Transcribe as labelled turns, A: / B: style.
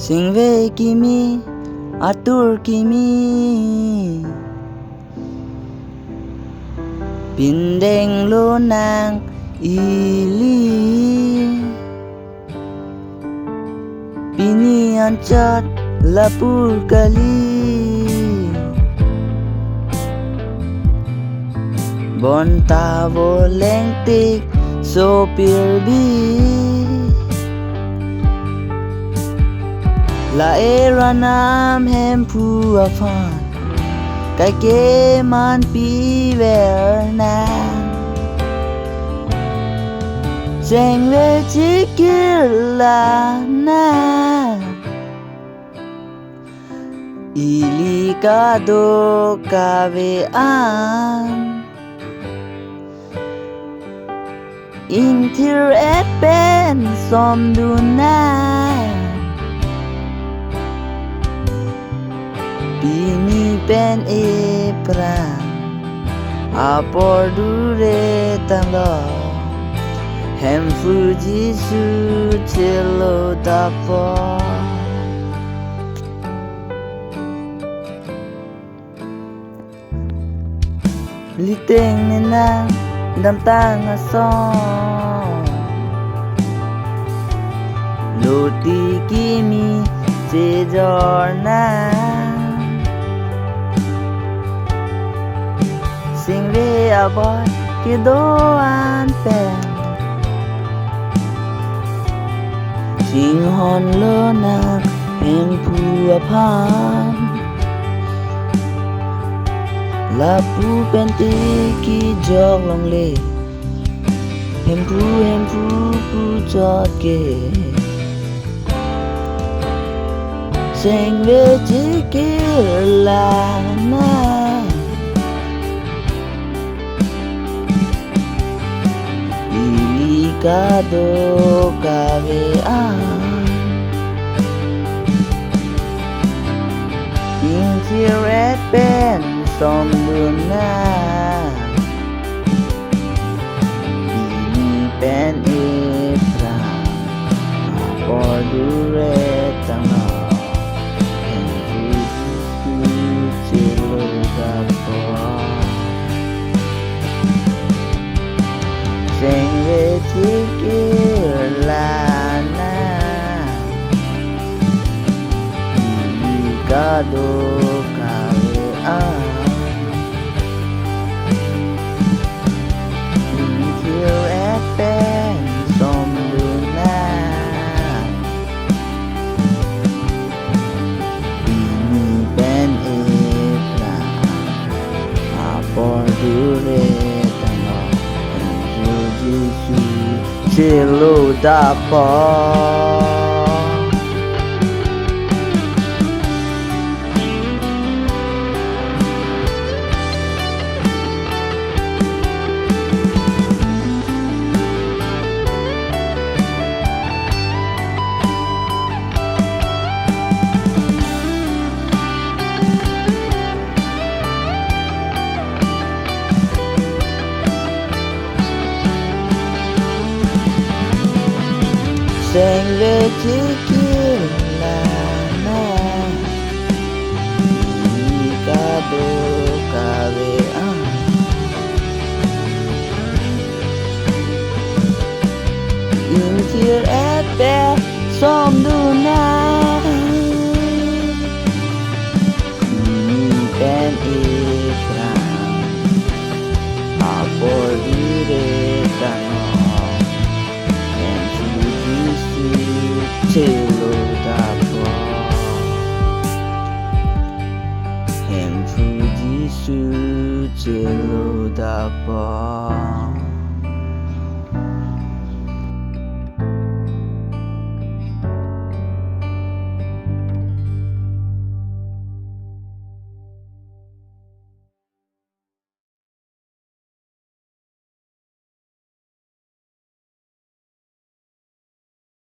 A: Seng've kimi atur kimi Pindeng lo nang ili Pini ancat lapur kali Bon tavo lengtik sopir bi La era nam hem pu phan Cái kế man pi ver nam Seng've chekirla na Ili kadok kave Intir et ben som duna Bini pen e pran Apor dure tanglo Hem fuji su chelo tapo Liteng nena dam tang asong Loti kimi sejorna Seng've aboy kedoan pen Sing hon lo nak hem pu phan Lapu penti ki jog long le Hem pu jot ke Seng've chekirla na Ili kadok kave Intir et ben som duna Bini pen e pran Apor dure tanglo Hem fuji chelo tapo Seng've chekirla na Ili kadok kave Intir et ben som duna Bini pen e pran Apor dure tanglo chelo dapo Seng've chekirla na Ili kadok kave Intir et ben som duna Bini pen e pran Apor dure tanglo chelo tapo Hem fuji su chelo tapo